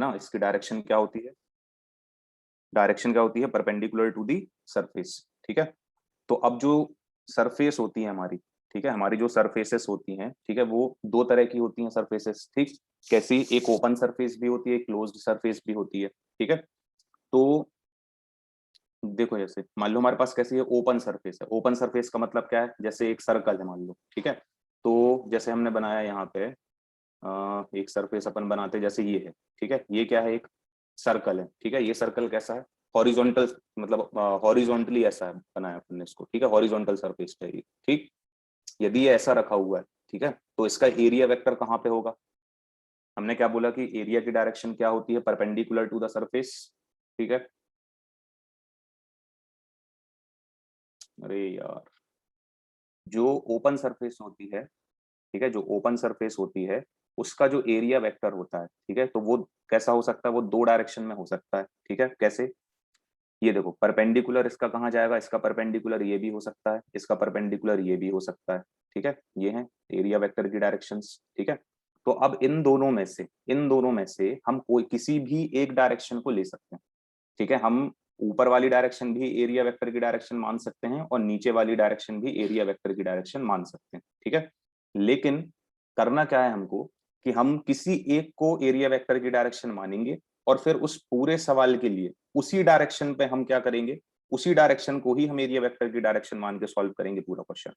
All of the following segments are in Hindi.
ना, इसकी डायरेक्शन क्या होती है, डायरेक्शन क्या होती है, परपेंडिकुलर टू दी सरफेस। ठीक है, तो अब जो सरफेस होती है हमारी, ठीक है, हमारी जो सरफेसेस होती हैं, ठीक है, वो दो तरह की होती हैं सरफेसेस। ठीक, कैसी, एक ओपन सरफेस भी होती है, एक क्लोज्ड सरफेस भी होती है। ठीक है, तो देखो जैसे मान लो हमारे पास कैसी है, ओपन सरफेस है। ओपन सरफेस का मतलब क्या है, जैसे एक सर्कल है मान लो, ठीक है, तो जैसे हमने बनाया यहाँ पे एक सरफेस अपन बनाते हैं, जैसे ये है, ठीक है, ये क्या है, एक सर्कल है। ठीक है, ये सर्कल कैसा है, हॉरिजॉन्टल, मतलब हॉरिजॉन्टली ऐसा है बनाया अपन ने इसको। ठीक है, हॉरिजॉन्टल सरफेस है ये। ठीक, यदि ये ऐसा रखा हुआ है, ठीक है, तो इसका एरिया वेक्टर कहाँ पे होगा, हमने क्या बोला कि एरिया की डायरेक्शन क्या होती है, परपेंडिकुलर टू द सरफेस। ठीक है, अरे यार, जो ओपन सरफेस होती है, ठीक है, जो ओपन सरफेस होती है उसका जो एरिया वेक्टर होता है, ठीक है, तो वो कैसा हो सकता है, वो दो डायरेक्शन में हो सकता है। ठीक है, कैसे, ये देखो परपेंडिकुलर इसका कहाँ जाएगा, इसका परपेंडिकुलर ये भी हो सकता है, इसका परपेंडिकुलर ये भी हो सकता है। ठीक है, ये है एरिया वेक्टर की डायरेक्शंस। ठीक है, तो अब इन दोनों में से हम कोई किसी भी एक डायरेक्शन को ले सकते हैं। ठीक है, हम ऊपर वाली डायरेक्शन भी एरिया वेक्टर की डायरेक्शन मान सकते हैं और नीचे वाली डायरेक्शन भी एरिया वेक्टर की डायरेक्शन मान सकते हैं। ठीक है, लेकिन करना क्या है हमको, कि हम किसी एक को एरिया वेक्टर की डायरेक्शन मानेंगे और फिर उस पूरे सवाल के लिए उसी डायरेक्शन पे हम क्या करेंगे, उसी डायरेक्शन को ही हम एरिया वेक्टर की डायरेक्शन मान के सॉल्व करेंगे पूरा क्वेश्चन।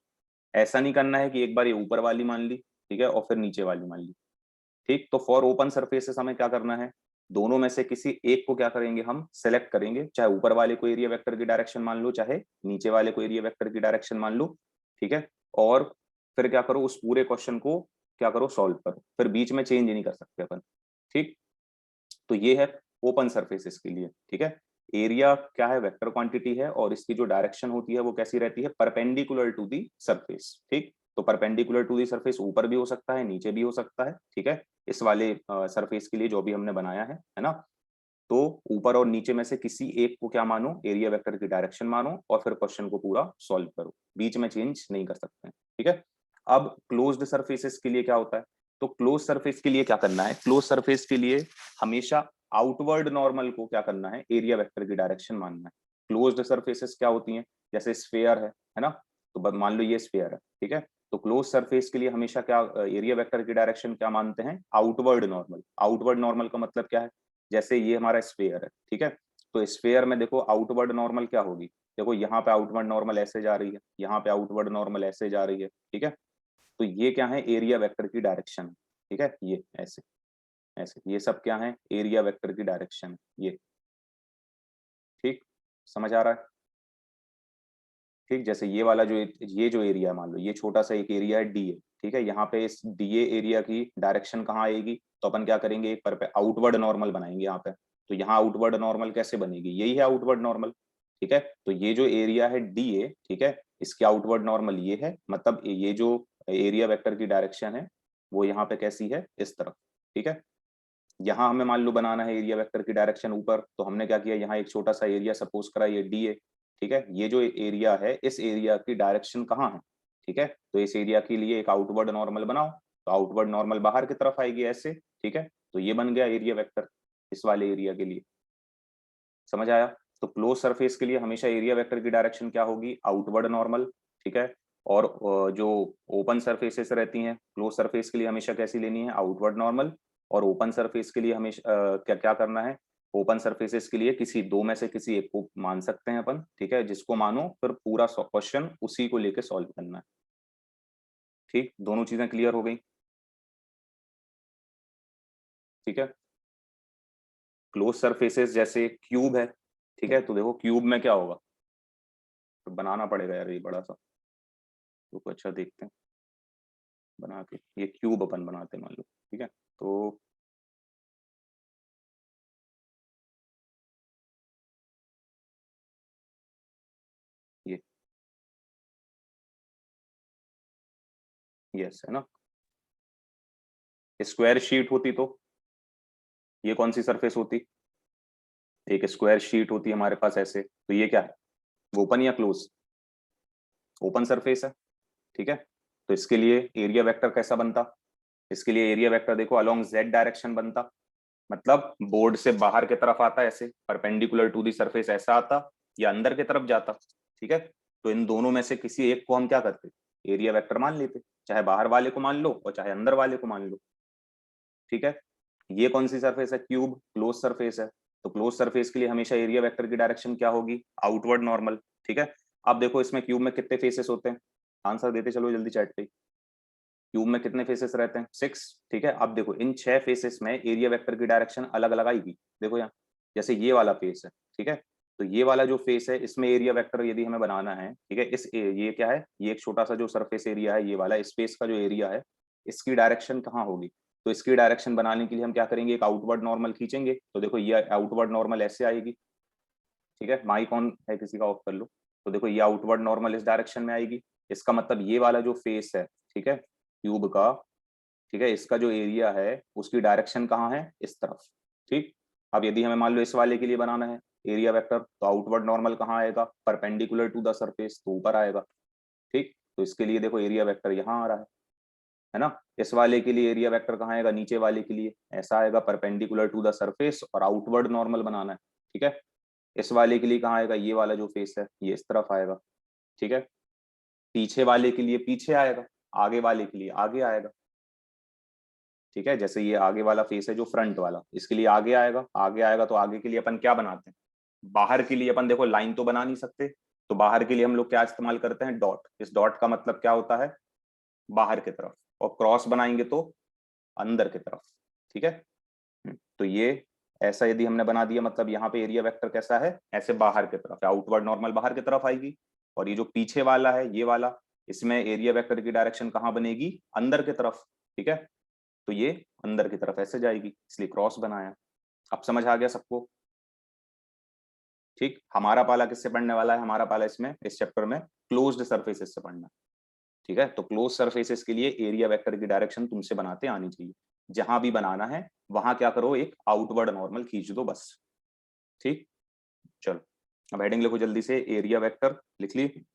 ऐसा नहीं करना है कि एक बार ये ऊपर वाली मान ली, ठीक है, और फिर नीचे वाली मान ली। ठीक, तो फॉर ओपन सरफेसेस हमें क्या करना है, दोनों में से किसी एक को क्या करेंगे, हम सेलेक्ट करेंगे, चाहे ऊपर वाले को एरिया वेक्टर की डायरेक्शन मान लो, चाहे नीचे वाले को एरिया वेक्टर की डायरेक्शन मान लो। ठीक है, और फिर क्या करो, उस पूरे क्वेश्चन को क्या करो, सॉल्व करो, फिर बीच में चेंज नहीं कर सकते अपन। ठीक, तो ये है ओपन सरफेसेस के लिए। ठीक है, एरिया क्या है, वेक्टर क्वांटिटी है, और इसकी जो डायरेक्शन होती है वो कैसी रहती है, परपेंडिकुलर टू दी सरफेस। ठीक, तो परपेंडिकुलर टू दी सरफेस ऊपर भी हो सकता है, नीचे भी हो सकता है। ठीक है, इस वाले सरफेस के लिए जो भी हमने बनाया है ना, तो ऊपर और नीचे में से किसी एक को क्या मानो, एरिया वेक्टर की डायरेक्शन मानो, और फिर क्वेश्चन को पूरा सॉल्व करो, बीच में चेंज नहीं कर सकते हैं। ठीक है, अब क्लोज्ड सरफेसेस के लिए क्या होता है, तो क्लोज सरफेस के लिए क्या करना है, क्लोज सरफेस के लिए हमेशा आउटवर्ड नॉर्मल को क्या करना है, एरिया वेक्टर की डायरेक्शन मानना है। क्लोज्ड सरफेसेस क्या होती हैं, जैसे स्फेयर है ना, तो मान लो ये स्फेयर है। ठीक है, तो क्लोज सरफेस के लिए हमेशा क्या एरिया वेक्टर की डायरेक्शन क्या मानते हैं, आउटवर्ड नॉर्मल। आउटवर्ड नॉर्मल का मतलब क्या है, जैसे ये हमारा स्फेयर है, ठीक है, तो स्फेयर में देखो आउटवर्ड नॉर्मल क्या होगी, देखो यहाँ पे आउटवर्ड नॉर्मल ऐसे जा रही है, यहाँ पे आउटवर्ड नॉर्मल ऐसे जा रही है। ठीक है, तो ये क्या है, एरिया वेक्टर की डायरेक्शन। ठीक है, ये ऐसे ऐसे, ये सब क्या है, एरिया वेक्टर की डायरेक्शन ये। ठीक, समझ आ रहा है। ठीक, जैसे ये वाला जो, ये जो एरिया मान लो, ये छोटा सा एक एरिया है डी ए। ठीक है, यहाँ पे इस डी ए एरिया की डायरेक्शन कहाँ आएगी, तो अपन क्या करेंगे, एक पर पे आउटवर्ड नॉर्मल बनाएंगे यहाँ पे। तो यहाँ आउटवर्ड नॉर्मल कैसे बनेगी, यही है आउटवर्ड नॉर्मल। ठीक है, तो ये जो एरिया है डी ए, ठीक है, इसकी आउटवर्ड नॉर्मल ये है, मतलब ये जो एरिया वेक्टर की डायरेक्शन है वो यहाँ पे कैसी है, इस तरफ। ठीक है, यहाँ हमें मान लो बनाना है एरिया वेक्टर की डायरेक्शन ऊपर, तो हमने क्या किया, यहाँ एक छोटा सा एरिया सपोज करा, ये डी ए। ठीक है, ये जो एरिया है, इस एरिया की डायरेक्शन कहाँ है, ठीक है, तो इस एरिया के लिए एक आउटवर्ड नॉर्मल बनाओ, तो आउटवर्ड नॉर्मल बाहर की तरफ आएगी ऐसे। ठीक है, तो ये बन गया एरिया वेक्टर इस वाले एरिया के लिए। समझ आया। तो क्लोज सरफेस के लिए हमेशा एरिया वेक्टर की डायरेक्शन क्या होगी, आउटवर्ड नॉर्मल। ठीक है, और जो ओपन सरफेसेस रहती हैं क्लोज सरफेस के लिए हमेशा कैसी लेनी है, आउटवर्ड नॉर्मल। और ओपन सरफेस के लिए हमेशा क्या क्या करना है, ओपन सरफेसेस के लिए किसी दो में से किसी एक को मान सकते हैं अपन। ठीक है, जिसको मानो फिर पूरा क्वेश्चन उसी को लेके सॉल्व करना है। ठीक, दोनों चीजें क्लियर हो गई। ठीक है, क्लोज सरफेसेस जैसे क्यूब है, ठीक है, तो देखो क्यूब में क्या होगा, तो बनाना पड़ेगा यार ये बड़ा सा, तो अच्छा देखते हैं बना के, ये क्यूब अपन बनाते हैं मान लो। ठीक है, तो ये यस है ना, स्क्वायर शीट होती तो ये कौन सी सरफेस होती, एक स्क्वायर शीट होती है हमारे पास ऐसे, तो ये क्या है, ओपन या क्लोज, ओपन सरफेस है। ठीक है, तो इसके लिए एरिया वेक्टर कैसा बनता, इसके लिए एरिया वेक्टर देखो अलोंग जेड डायरेक्शन बनता। मतलब बोर्ड से बाहर की तरफ आता ऐसे परपेंडिकुलर टू दी सरफेस ऐसा आता, या अंदर की तरफ जाता। ठीक है, तो इन दोनों में से किसी एक को हम क्या करते, एरिया वेक्टर मान लेते, चाहे बाहर वाले को मान लो और चाहे अंदर वाले को मान लो। ठीक है, ये कौन सी सरफेस है, क्यूब, क्लोज सरफेस है। तो क्लोज सरफेस के लिए हमेशा एरिया वेक्टर की डायरेक्शन क्या होगी, आउटवर्ड नॉर्मल। ठीक है, अब देखो इसमें क्यूब में कितने फेसेस होते हैं, आंसर देते चलो जल्दी चैट पे। क्यूब में कितने फेसेस रहते हैं, 6। ठीक है, अब देखो इन 6 फेसेस में एरिया वेक्टर की डायरेक्शन अलग अलग आएगी। देखो यहाँ जैसे ये वाला फेस है, ठीक है, तो ये वाला जो फेस है इसमें एरिया वेक्टर यदि हमें बनाना है, ठीक है, ये क्या है, ये एक छोटा सा जो सरफेस एरिया है, ये वाला स्पेस का जो एरिया है, इसकी डायरेक्शन कहाँ होगी। तो इसकी डायरेक्शन बनाने के लिए हम क्या करेंगे, एक आउटवर्ड नॉर्मल खींचेंगे। तो देखो ये आउटवर्ड नॉर्मल ऐसे आएगी। ठीक है, माइक ऑन है किसी का, ऑफ कर लो। तो देखो ये आउटवर्ड नॉर्मल इस डायरेक्शन में आएगी। इसका मतलब ये वाला जो फेस है, ठीक है, क्यूब का, ठीक है, इसका जो एरिया है उसकी डायरेक्शन कहाँ है, इस तरफ। ठीक, अब यदि हमें मान लो इस वाले के लिए बनाना है एरिया वेक्टर, तो आउटवर्ड नॉर्मल कहाँ आएगा, परपेंडिकुलर टू द सरफेस, तो ऊपर आएगा। ठीक, तो इसके लिए देखो एरिया वेक्टर यहाँ आ रहा है ना। इस वाले के लिए एरिया वेक्टर कहाँ आएगा, नीचे वाले के लिए ऐसा आएगा, परपेंडिकुलर टू द सरफेस और आउटवर्ड नॉर्मल बनाना है। ठीक है, इस वाले के लिए कहाँ आएगा, ये वाला जो फेस है ये इस तरफ आएगा। ठीक है, पीछे वाले के लिए पीछे आएगा, आगे वाले के लिए आगे आएगा। ठीक है, जैसे ये आगे वाला फेस है जो फ्रंट वाला, इसके लिए आगे आएगा, आगे आएगा तो आगे के लिए अपन क्या बनाते हैं, बाहर के लिए अपन देखो लाइन तो बना नहीं सकते, तो बाहर के लिए हम लोग क्या इस्तेमाल करते हैं, डॉट। इस डॉट का मतलब क्या होता है, बाहर की तरफ, और क्रॉस बनाएंगे तो अंदर की तरफ। ठीक है, तो ये ऐसा यदि हमने बना दिया, मतलब यहाँ पे एरिया वेक्टर कैसा है, ऐसे बाहर की तरफ, आउटवर्ड नॉर्मल बाहर की तरफ आएगी। और ये जो पीछे वाला है ये वाला, इसमें एरिया वेक्टर की डायरेक्शन कहाँ बनेगी, अंदर की तरफ। ठीक है, तो ये अंदर की तरफ ऐसे जाएगी, इसलिए क्रॉस बनाया। अब समझ आ गया सबको। ठीक, हमारा पाला किससे पढ़ने वाला है, हमारा पाला इसमें इस चैप्टर में क्लोज्ड सरफेसेस से पढ़ना। ठीक है, तो क्लोज सरफेसेस के लिए एरिया वेक्टर की डायरेक्शन तुमसे बनाते आनी चाहिए। जहां भी बनाना है वहां क्या करो, एक आउटवर्ड नॉर्मल खींच दो बस। ठीक, चलो अब हेडिंग लिखो जल्दी से, एरिया वेक्टर लिख ली,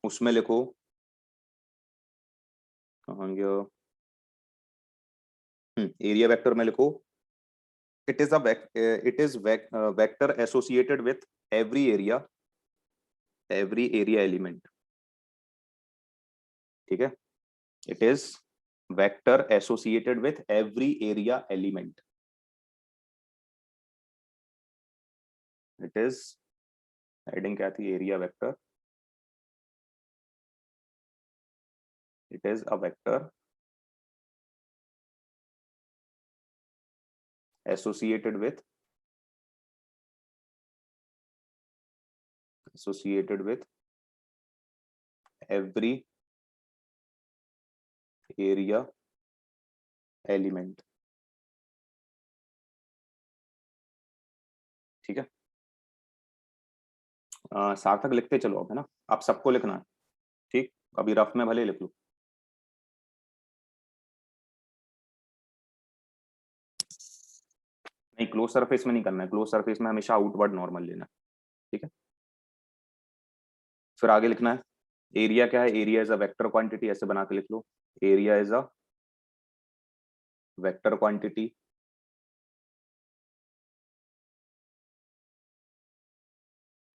उसमें लिखो, कहाँ गया, एरिया वेक्टर में लिखो, it is vector associated with every area element। ठीक है, it is vector associated with every area element। it is, heading क्या थी, area vector, it is a vector associated with every area element। ठीक है, सार्थक लिखते चलो अब, है ना, आप सबको लिखना है। ठीक, अभी रफ में भले लिख लो। नहीं, क्लोज सरफेस में नहीं करना है, क्लोज सरफेस में हमेशा आउटवर्ड नॉर्मल लेना है। ठीक है, फिर आगे लिखना है, एरिया क्या है, area is a vector quantity, ऐसे बना के लिख लो, area is a vector quantity.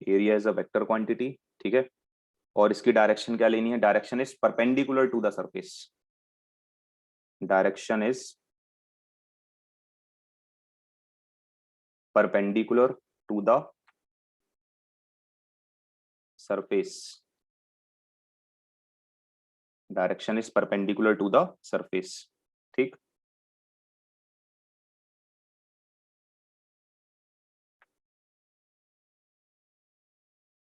Area is a vector quantity. ठीक है, और इसकी डायरेक्शन क्या लेनी है, direction is perpendicular to the surface. Direction is perpendicular to the surface. Direction is perpendicular to the surface. ठीक,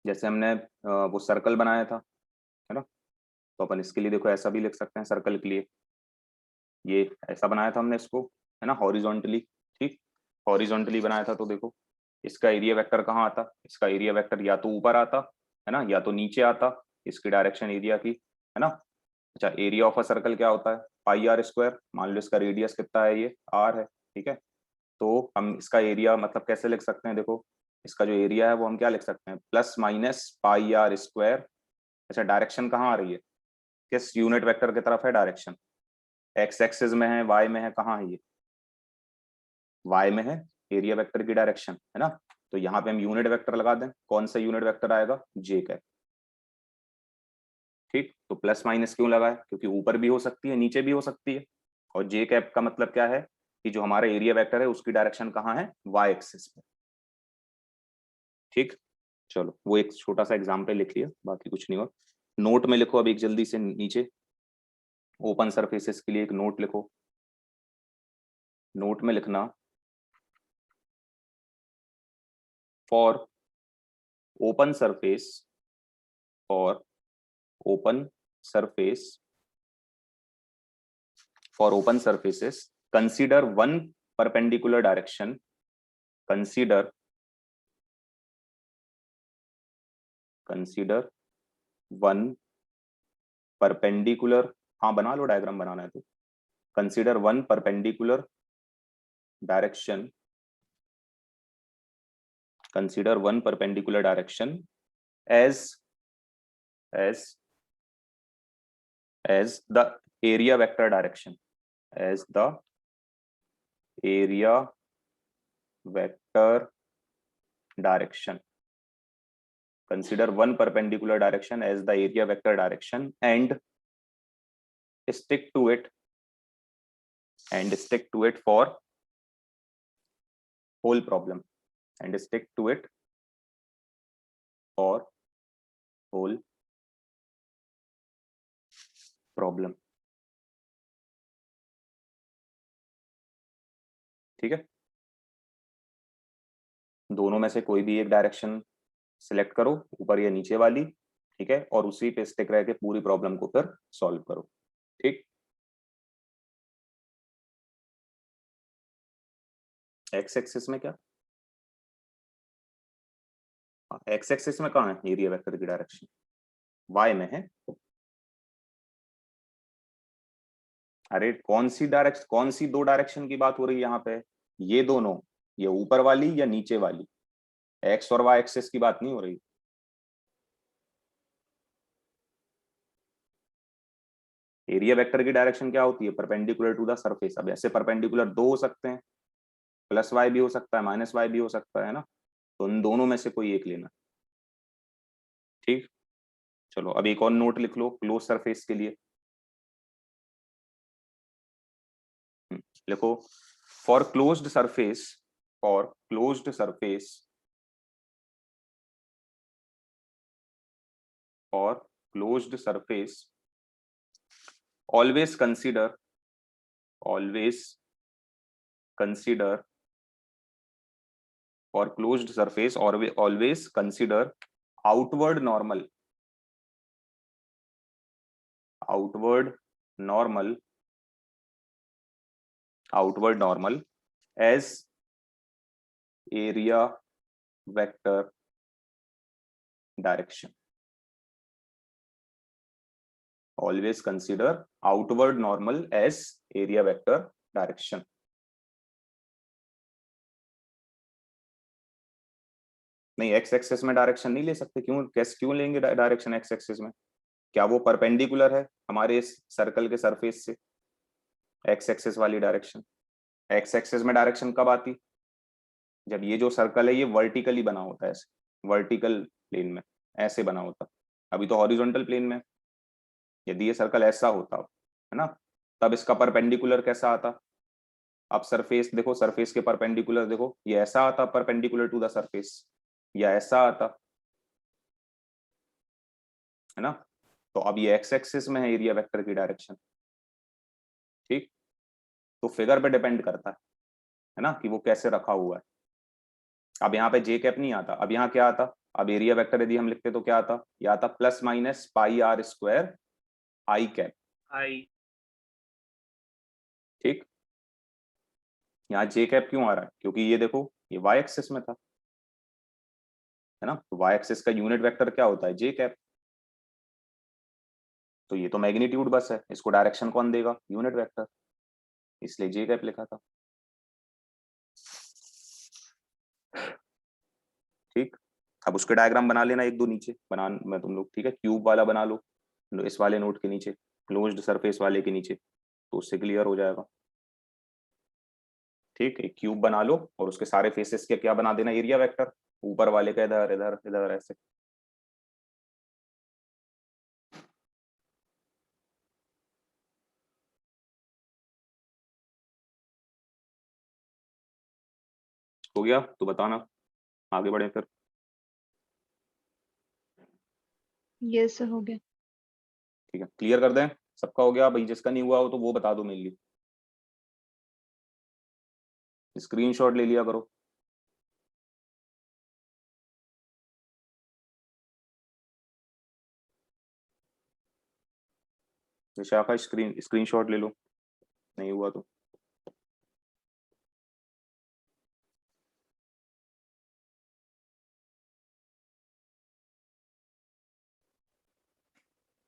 जैसे हमने वो सर्कल बनाया था, है ना, तो अपन इसके लिए देखो ऐसा भी लिख सकते हैं, सर्कल के लिए ये ऐसा बनाया था हमने इसको, है ना, हॉरिजॉन्टली। ठीक, हॉरिजॉन्टली बनाया था, तो देखो इसका एरिया वेक्टर कहाँ आता, इसका एरिया वेक्टर या तो ऊपर आता, है ना, या तो नीचे आता, इसकी डायरेक्शन एरिया की, है ना। अच्छा, एरिया ऑफ अ सर्कल क्या होता है, पाई आर स्क्वायर। मान लो इसका रेडियस कितना है, ये आर है। ठीक है, तो हम इसका एरिया मतलब कैसे लिख सकते हैं, देखो इसका जो एरिया है वो हम क्या लिख सकते हैं, plus minus pi r square. अच्छा, डायरेक्शन कहाँ आ रही है, किस यूनिट वेक्टर की तरफ है डायरेक्शन, एक्स एक्सिस में है, वाई में है, कहाँ है ये, y में है एरिया वेक्टर की डायरेक्शन, है ना। तो यहाँ पे हम यूनिट वेक्टर लगा दें, कौन सा यूनिट वेक्टर आएगा, जे कैप। ठीक, तो प्लस माइनस क्यों लगाए, क्योंकि ऊपर भी हो सकती है नीचे भी हो सकती है, और जे कैप का मतलब क्या है कि जो हमारा एरिया वेक्टर है उसकी डायरेक्शन कहाँ है, वाई एक्सिस पे। ठीक, चलो वो एक छोटा सा एग्जाम्पल लिख लिया, बाकी कुछ नहीं हुआ। नोट में लिखो अब एक जल्दी से नीचे, ओपन सरफेसेस के लिए एक नोट लिखो। नोट में लिखना, for open surface, for open surface, for open surfaces consider one perpendicular direction, consider one perpendicular, हाँ बना लो, डायग्राम बनाना है तो, consider one perpendicular direction, consider one perpendicular direction as the area vector direction, as the area vector direction. Consider one perpendicular direction as the area vector direction and stick to it, for whole problem, and stick to it for whole problem. ठीक है, दोनों में से कोई भी एक डायरेक्शन सिलेक्ट करो, ऊपर या नीचे वाली, ठीक है, और उसी पे स्टिक रह के पूरी प्रॉब्लम को फिर सॉल्व करो। ठीक, एक्स एक्सिस में क्या, एक्स एक्सिस में कहाँ है एरिया वेक्टर की डायरेक्शन, वाई में है। अरे कौन सी डायरेक्शन, कौन सी दो डायरेक्शन की बात हो रही है यहाँ पे, ये दोनों, ये ऊपर वाली या नीचे वाली, एक्स और वाई एक्सिस की बात नहीं हो रही। एरिया वेक्टर की डायरेक्शन क्या होती है, परपेंडिकुलर टू द सरफेस। अब ऐसे परपेंडिकुलर दो हो सकते हैं, प्लस वाई भी हो सकता है, माइनस वाई भी हो सकता है ना, तो उन दोनों में से कोई एक लेना। ठीक, चलो अब एक और नोट लिख लो क्लोज सरफेस के लिए। लिखो, for closed surface, for closed surface, for closed surface always consider, always consider, for closed surface or always consider outward normal, outward normal, outward normal as area vector direction. Always consider outward normal as area vector direction. नहीं, एक्स एक्सिस में डायरेक्शन नहीं ले सकते, क्यों, कैसे क्यों लेंगे डायरेक्शन एक्स एक्सिस में, क्या वो परपेंडिकुलर है हमारे इस सर्कल के सरफेस से, एक्स एक्सिस वाली डायरेक्शन। एक्स एक्सिस में डायरेक्शन कब आती, जब ये जो सर्कल है ये वर्टिकली बना होता है, ऐसे वर्टिकल प्लेन में ऐसे बना होता, अभी तो हॉरिजॉन्टल प्लेन में। यदि ये सर्कल ऐसा होता है ना, तब इसका परपेंडिकुलर कैसा आता, अब सरफेस देखो, सरफेस के परपेंडिकुलर देखो, ये ऐसा आता परपेंडिकुलर टू द सरफेस, या ऐसा आता, है ना। तो अब ये एक्स एक्सिस में है एरिया वेक्टर की डायरेक्शन। ठीक, तो फिगर पे डिपेंड करता है ना कि वो कैसे रखा हुआ है। अब यहाँ पे जे कैप नहीं आता, अब यहाँ क्या आता, अब एरिया वेक्टर यदि हम लिखते तो क्या आता, ये आता plus minus pi r square i cap. I, ठीक, यहाँ जे कैप क्यों आ रहा है, क्योंकि ये देखो ये वाई एक्सिस में था, है ना, तो वाई एक्सिस का यूनिट वेक्टर क्या होता है, जे कैप। तो ये तो मैग्नीट्यूड बस है, इसको डायरेक्शन कौन देगा, यूनिट वेक्टर, इसलिए जे कैप लिखा था। ठीक, अब उसके डायग्राम बना लेना एक दो नीचे बना मैं तुम लोग, ठीक है, क्यूब वाला बना लो इस वाले नोट के नीचे, क्लोज्ड सरफेस वाले के नीचे, तो उससे क्लियर हो जाएगा। ठीक, एक क्यूब बना लो और उसके सारे फेसेस के क्या बना देना, एरिया वेक्टर, ऊपर वाले का इधर इधर इधर ऐसे। हो गया तो बताना, आगे बढ़े फिर। ये सर हो गया। ठीक है, क्लियर कर दें, सबका हो गया भाई? जिसका नहीं हुआ हो तो वो बता दो मेनली, स्क्रीनशॉट ले लिया करो। विशाखा स्क्रीनशॉट ले लो, नहीं हुआ तो।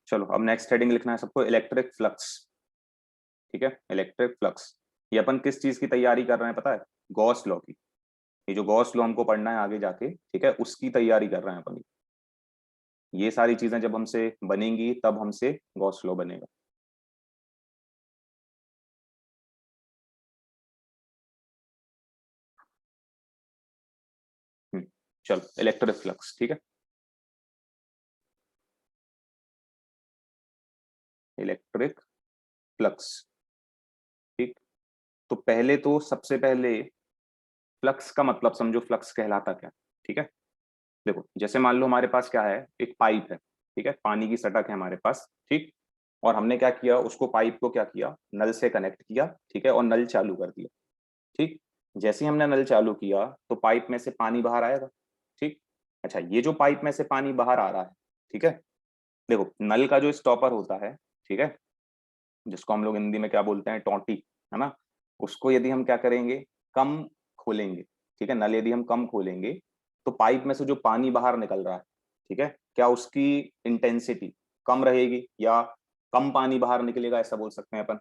चलो अब नेक्स्ट हेडिंग लिखना है सबको, इलेक्ट्रिक फ्लक्स। ठीक है, इलेक्ट्रिक फ्लक्स। ये अपन किस चीज की तैयारी कर रहे हैं पता है? गॉस लॉ की। ये जो गॉस लॉ हमको पढ़ना है आगे जाके, ठीक है, उसकी तैयारी कर रहे हैं अपन। ये सारी चीजें जब हमसे बनेंगी तब हमसे गॉस लॉ बनेगा। चलो इलेक्ट्रिक फ्लक्स, ठीक है, इलेक्ट्रिक फ्लक्स। ठीक, तो पहले तो सबसे पहले फ्लक्स का मतलब समझो, फ्लक्स कहलाता क्या। ठीक है, देखो जैसे मान लो हमारे पास क्या है, एक पाइप है, ठीक है, पानी की सटक है हमारे पास, ठीक। और हमने क्या किया, उसको पाइप को क्या किया, नल से कनेक्ट किया, ठीक है, और नल चालू कर दिया। ठीक, जैसे ही हमने नल चालू किया तो पाइप में से पानी बाहर आएगा। ठीक, अच्छा ये जो पाइप में से पानी बाहर आ रहा है, ठीक है, देखो नल का जो स्टॉपर होता है, ठीक है, जिसको हम लोग हिंदी में क्या बोलते हैं, टोंटी, है ना, उसको यदि हम क्या करेंगे, कम खोलेंगे, ठीक है, नल यदि हम कम खोलेंगे तो पाइप में से जो पानी बाहर निकल रहा है, ठीक है, क्या उसकी इंटेंसिटी कम रहेगी या कम पानी बाहर निकलेगा, ऐसा बोल सकते हैं अपन,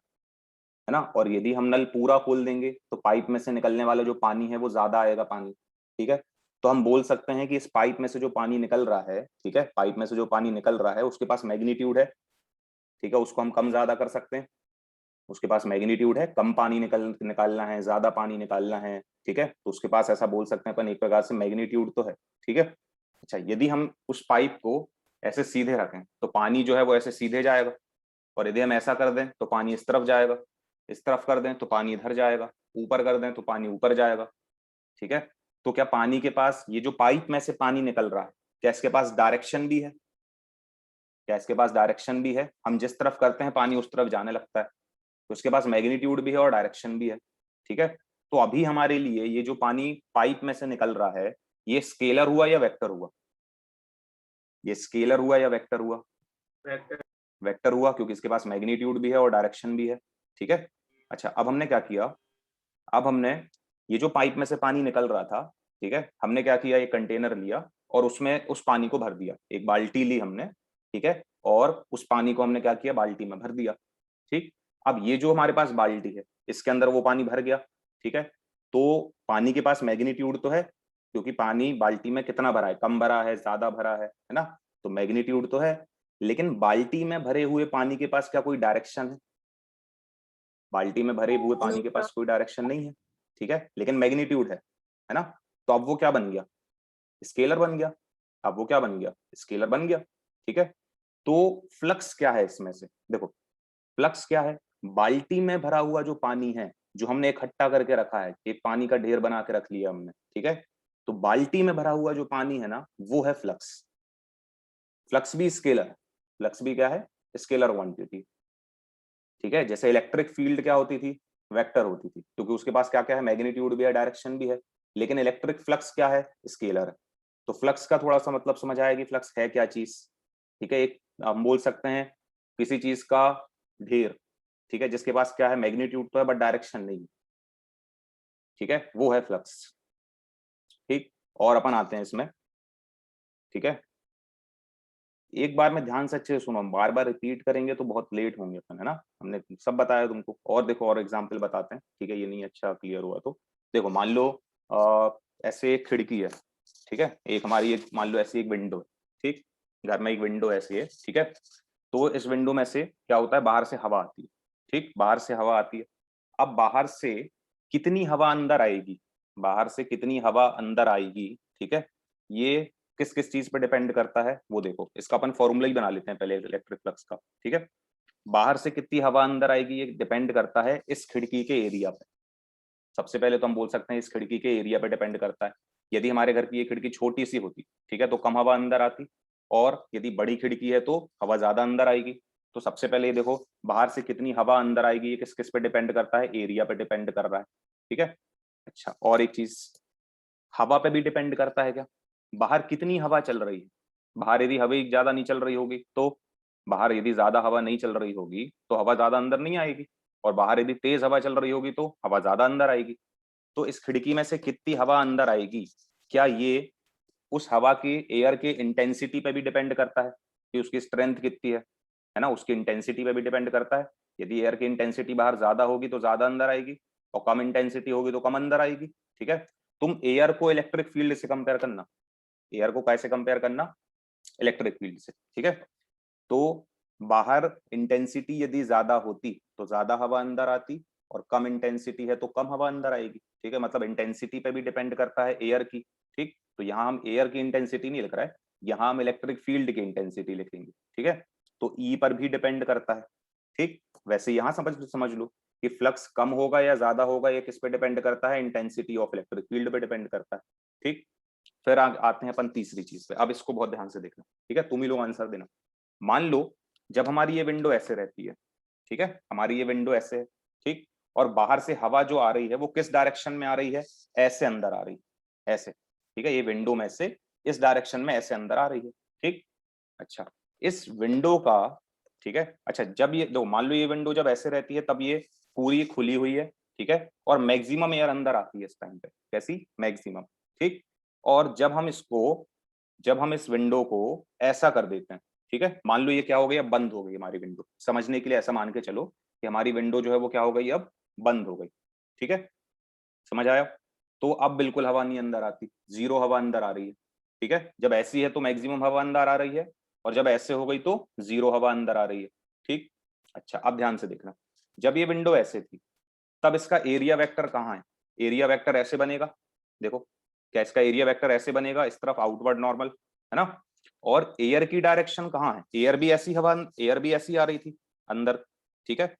है ना। और यदि हम नल पूरा खोल देंगे तो पाइप में से निकलने वाला जो पानी है वो ज्यादा आएगा पानी। ठीक है, तो हम बोल सकते हैं कि इस पाइप में से जो पानी निकल रहा है, ठीक है, पाइप में से जो पानी निकल रहा है उसके पास मैग्नीट्यूड है, ठीक है, उसको हम कम ज्यादा कर सकते हैं। उसके पास मैग्नीट्यूड है, कम पानी निकालना है, ज्यादा पानी निकालना है, ठीक है, तो उसके पास ऐसा बोल सकते हैं अपन एक प्रकार से मैग्नीट्यूड तो है। ठीक है, अच्छा यदि हम उस पाइप को ऐसे सीधे रखें तो पानी जो है वो ऐसे सीधे जाएगा, और यदि हम ऐसा कर दें तो पानी इस तरफ जाएगा, इस तरफ कर दें तो पानी इधर जाएगा, ऊपर कर दें तो पानी ऊपर जाएगा। ठीक है, तो क्या पानी के पास, ये जो पाइप में से पानी निकल रहा है, क्या इसके पास डायरेक्शन भी है? क्या इसके पास डायरेक्शन भी है? हम जिस तरफ करते हैं पानी उस तरफ जाने लगता है, तो उसके पास मैग्नीट्यूड भी है और डायरेक्शन भी है। ठीक है, तो अभी हमारे लिए ये जो पानी पाइप में से निकल रहा है, ये स्केलर हुआ या वेक्टर हुआ? ये स्केलर हुआ या वेक्टर हुआ? वेक्टर हुआ, क्योंकि इसके पास मैग्नीट्यूड भी है और डायरेक्शन भी है। ठीक है, अच्छा अब हमने क्या किया, अब हमने ये जो पाइप में से पानी निकल रहा था, ठीक है, हमने क्या किया, एक कंटेनर लिया और उसमें उस पानी को भर दिया, एक बाल्टी ली हमने, ठीक है, और उस पानी को हमने क्या किया, बाल्टी में भर दिया। ठीक, अब ये जो हमारे पास बाल्टी है, इसके अंदर वो पानी भर गया। ठीक है, तो पानी के पास मैग्नीट्यूड तो है, क्योंकि पानी बाल्टी में कितना भरा है, कम भरा है, ज्यादा भरा है ना, तो मैग्नीट्यूड तो है। लेकिन बाल्टी में भरे हुए पानी के पास क्या कोई डायरेक्शन है? बाल्टी में भरे हुए पानी के पास कोई डायरेक्शन नहीं है। ठीक है, लेकिन मैग्नीट्यूड है ना। तो अब वो क्या बन गया, स्केलर बन गया। अब वो क्या बन गया, स्केलर बन गया। ठीक है, तो फ्लक्स क्या है इसमें से, देखो फ्लक्स क्या है, बाल्टी में भरा हुआ जो पानी है, जो हमने इकट्ठा करके रखा है, एक पानी का ढेर बना के रख लिया हमने, ठीक है, तो बाल्टी में भरा हुआ जो पानी है ना, वो है फ्लक्स। फ्लक्स भी स्केलर है, फ्लक्स भी क्या है, स्केलर क्वांटिटी। ठीक है, जैसे इलेक्ट्रिक फील्ड क्या होती थी, वेक्टर होती थी, क्योंकि उसके पास क्या क्या है, मैग्नीट्यूड भी है, डायरेक्शन भी है। लेकिन इलेक्ट्रिक फ्लक्स क्या है, स्केलर है। तो फ्लक्स का थोड़ा सा मतलब समझ आया कि फ्लक्स है क्या चीज। ठीक है, एक हम बोल सकते हैं किसी चीज का ढेर, ठीक है, जिसके पास क्या है, मैग्नीट्यूड तो है बट डायरेक्शन नहीं है। ठीक है, वो है फ्लक्स। ठीक, और अपन आते हैं इसमें। ठीक है, एक बार में ध्यान से अच्छे से सुनो, हम बार बार रिपीट करेंगे तो बहुत लेट होंगे अपन, है ना। हमने सब बताया तुमको, और देखो और एग्जाम्पल बताते हैं, ठीक है, ये नहीं अच्छा क्लियर हुआ तो देखो, मान लो ऐसे एक खिड़की है, ठीक है, एक हमारी एक मान लो ऐसी एक विंडो है, ठीक, घर में एक विंडो ऐसी है, ठीक है, तो इस विंडो में से क्या होता है, बाहर से हवा आती है। ठीक, बाहर से हवा आती है। अब बाहर से कितनी हवा अंदर आएगी, बाहर से कितनी हवा अंदर आएगी, ठीक है, ये किस किस चीज पे डिपेंड करता है वो देखो। इसका अपन फॉर्मूला ही बना लेते हैं पहले इलेक्ट्रिक फ्लक्स का, ठीक है। बाहर से कितनी हवा अंदर आएगी ये डिपेंड करता है इस खिड़की के एरिया पे। सबसे पहले तो हम बोल सकते हैं इस खिड़की के एरिया पे डिपेंड करता है। यदि हमारे घर की ये खिड़की छोटी सी होती, ठीक है, तो कम हवा अंदर आती, और यदि बड़ी खिड़की है तो हवा ज्यादा अंदर आएगी। तो सबसे पहले ये देखो बाहर से कितनी हवा अंदर आएगी ये किस किस पे डिपेंड करता है, एरिया पे डिपेंड कर रहा है, ठीक है। अच्छा, और एक चीज, हवा पे भी डिपेंड करता है क्या, बाहर कितनी हवा चल रही है। बाहर यदि हवा ज्यादा नहीं चल रही होगी तो, बाहर यदि ज्यादा हवा नहीं चल रही होगी तो हवा ज्यादा अंदर नहीं आएगी, और बाहर यदि तेज हवा चल रही होगी तो हवा ज्यादा अंदर आएगी। तो इस खिड़की में से कितनी हवा अंदर आएगी, क्या ये उस हवा की एयर की इंटेंसिटी पे भी डिपेंड करता है कि उसकी स्ट्रेंथ कितनी है ना, उसकी इंटेंसिटी पे भी डिपेंड करता है। यदि एयर की इंटेंसिटी बाहर ज्यादा होगी तो ज्यादा अंदर आएगी, और कम इंटेंसिटी होगी तो कम अंदर आएगी, ठीक है। तुम एयर को इलेक्ट्रिक फील्ड से कंपेयर करना, एयर को कैसे कंपेयर करना, इलेक्ट्रिक फील्ड से, ठीक है। तो बाहर इंटेंसिटी यदि ज्यादा होती तो ज्यादा हवा अंदर आती, और कम इंटेंसिटी है तो कम हवा अंदर आएगी, ठीक है। मतलब इंटेंसिटी पे भी डिपेंड करता है एयर की, ठीक। तो यहाँ हम एयर की इंटेंसिटी नहीं लिख रहा है, यहाँ हम इलेक्ट्रिक फील्ड की इंटेंसिटी लिखेंगे, ठीक है। तो ई पर भी डिपेंड करता है, ठीक। वैसे यहाँ समझ समझ लो कि फ्लक्स कम होगा या ज्यादा होगा ये किस पे डिपेंड करता है, इंटेंसिटी ऑफ इलेक्ट्रिक फील्ड पे डिपेंड करता है, ठीक। फिर आते हैं अपन तीसरी चीज पे। अब इसको बहुत ध्यान से देखना, ठीक है, तुम ही लोग आंसर देना। मान लो जब हमारी ये विंडो ऐसे रहती है, ठीक है, हमारी ये विंडो ऐसे है, ठीक, और बाहर से हवा जो आ रही है वो किस डायरेक्शन में आ रही है, ऐसे अंदर आ रही है, ऐसे, ठीक है। ये विंडो में से इस डायरेक्शन में ऐसे अंदर आ रही है, ठीक। अच्छा, इस विंडो का, ठीक है, अच्छा जब ये दो मान लो ये विंडो जब ऐसे रहती है तब ये पूरी खुली हुई है, ठीक है, और मैक्सिमम एयर अंदर आती है इस टाइम पे, कैसी, मैक्सिमम, ठीक। और जब हम इस विंडो को ऐसा कर देते हैं, ठीक है, मान लो ये क्या हो गई, अब बंद हो गई हमारी विंडो, समझने के लिए ऐसा मान के चलो कि हमारी विंडो जो है वो क्या हो गई, अब बंद हो गई, ठीक है, समझ आया। तो अब बिल्कुल हवा नहीं अंदर आती, जीरो हवा अंदर आ रही है, ठीक है। जब ऐसी है तो मैक्सिमम हवा अंदर आ रही है, और जब ऐसे हो गई तो जीरो हवा अंदर आ रही है, ठीक। अच्छा, अब ध्यान से देखना, जब ये विंडो ऐसे थी तब इसका एरिया वेक्टर कहाँ है, एरिया वेक्टर ऐसे बनेगा, देखो क्या इसका एरिया वेक्टर ऐसे बनेगा, इस तरफ आउटवर्ड नॉर्मल, है ना। और एयर की डायरेक्शन कहाँ है, एयर भी ऐसी हवा, एयर भी ऐसी आ रही थी अंदर, ठीक है।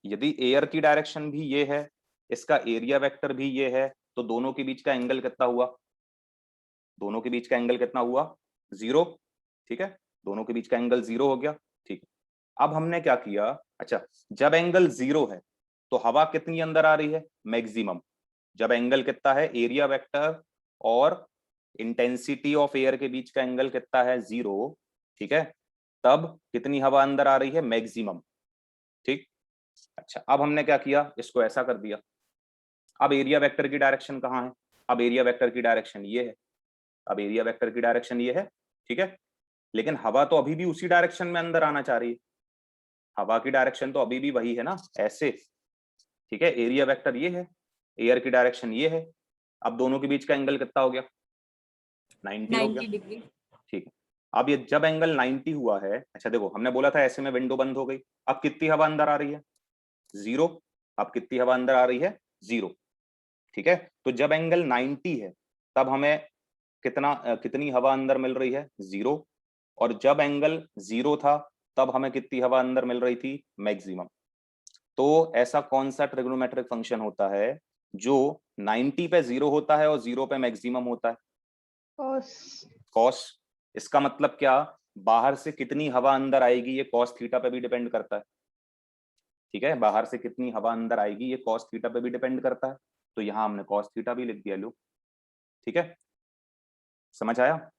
यदि एयर की डायरेक्शन भी ये है, इसका एरिया वेक्टर भी ये है, तो दोनों के बीच का एंगल कितना हुआ, दोनों के बीच का एंगल कितना हुआ, जीरो, ठीक है। दोनों के बीच का एंगल जीरो हो गया, ठीक है। अब हमने क्या किया, अच्छा जब एंगल जीरो है तो हवा कितनी अंदर आ रही है, मैक्सिमम। जब एंगल कितना है, एरिया वेक्टर और इंटेंसिटी ऑफ एयर के बीच का एंगल कितना है, जीरो, ठीक है, तब कितनी हवा अंदर आ रही है, मैक्सिमम, ठीक। अच्छा, अब हमने क्या किया, इसको ऐसा कर दिया। अब एरिया वेक्टर की डायरेक्शन कहाँ है, अब एरिया वेक्टर की डायरेक्शन ये है, अब एरिया वेक्टर की डायरेक्शन ये है, ठीक है। लेकिन हवा तो अभी भी उसी डायरेक्शन में अंदर आना चाह रही है, हवा की डायरेक्शन तो अभी भी वही है ना, ऐसे, ठीक है। एरिया वेक्टर ये है, एयर की डायरेक्शन ये है। अब दोनों के बीच का एंगल कितना हो गया, 90 हो गया, 90 डिग्री। ठीक है। अब ये जब एंगल 90 हुआ है, अच्छा देखो हमने बोला था ऐसे में विंडो बंद हो गई, अब कितनी हवा अंदर आ रही है, जीरो। अब कितनी हवा अंदर आ रही है, जीरो, ठीक है। तो जब एंगल 90 है तब हमें कितनी हवा अंदर मिल रही है, जीरो। और जब एंगल जीरो था तब हमें कितनी हवा अंदर मिल रही थी, मैक्सिमम। तो ऐसा कौन सा ट्रिग्नोमेट्रिक फंक्शन होता है जो 90 पे जीरो होता है और जीरो पे मैक्सिमम होता है, cos कॉस। इसका मतलब क्या, बाहर से कितनी हवा अंदर आएगी ये कॉस थीटा पे भी डिपेंड करता है, ठीक है। बाहर से कितनी हवा अंदर आएगी ये कॉस थीटा पे भी डिपेंड करता है। तो यहाँ हमने कॉस थीटा भी लिख दिया, लो, ठीक है, समझ आया।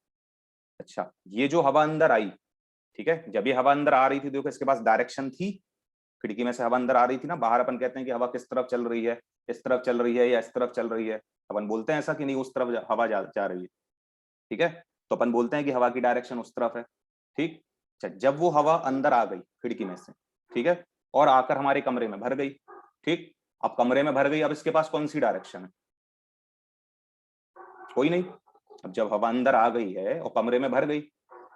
अच्छा, ये जो हवा अंदर आई, ठीक है, जब ये हवा अंदर आ रही थी देखो इसके पास डायरेक्शन थी, खिड़की में से हवा अंदर आ रही थी ना, बाहर अपन कहते हैं कि हवा किस तरफ चल रही है, इस तरफ चल रही है या इस तरफ चल रही है, अपन बोलते हैं ऐसा कि नहीं उस तरफ हवा जा रही है, ठीक है। तो अपन बोलते हैं कि हवा की डायरेक्शन उस तरफ है, ठीक। अच्छा, जब वो हवा अंदर आ गई खिड़की में से, ठीक है, और आकर हमारे कमरे में भर गई, ठीक। अब कमरे में भर गई, अब इसके पास कौन सी डायरेक्शन है, कोई नहीं। अब जब हवा अंदर आ गई है और कमरे में भर गई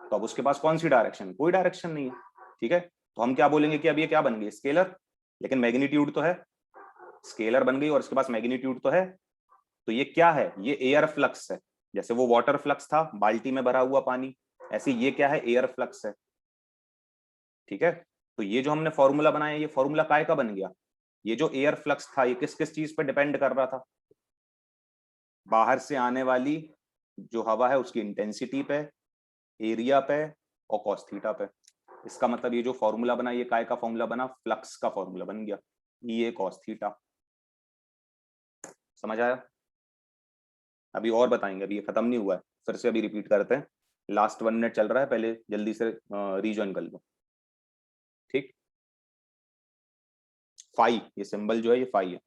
तो अब उसके पास कौन सी डायरेक्शन, कोई डायरेक्शन नहीं है, ठीक है। तो हम क्या बोलेंगे कि अब ये क्या बन गई, स्केलर, लेकिन मैग्नीट्यूड तो है, स्केलर बन गई और इसके पास मैग्नीट्यूड तो है। तो ये क्या है, ये एयर फ्लक्स है। जैसे वो वाटर फ्लक्स था, बाल्टी में भरा हुआ पानी, ऐसे ये क्या है, एयर फ्लक्स है। ठीक है, तो ये जो हमने फॉर्मूला बनाया, ये फॉर्मूला काय का बन गया? ये जो एयर फ्लक्स था ये किस किस चीज पे डिपेंड कर रहा था? बाहर से आने वाली जो हवा है उसकी इंटेंसिटी पे, एरिया पे और कॉस थीटा पे। इसका मतलब ये जो फॉर्मूला बना, ये काय का फॉर्मूला बना? फ्लक्स का फॉर्मूला बन गया, ये कॉस थीटा। समझ आया? अभी और बताएंगे, अभी ये खत्म नहीं हुआ है, फिर से अभी रिपीट करते हैं। लास्ट 1 मिनट चल रहा है, पहले जल्दी से रीजॉइन कर लो। ठीक, फाई, ये सिंबल जो है ये फाई है।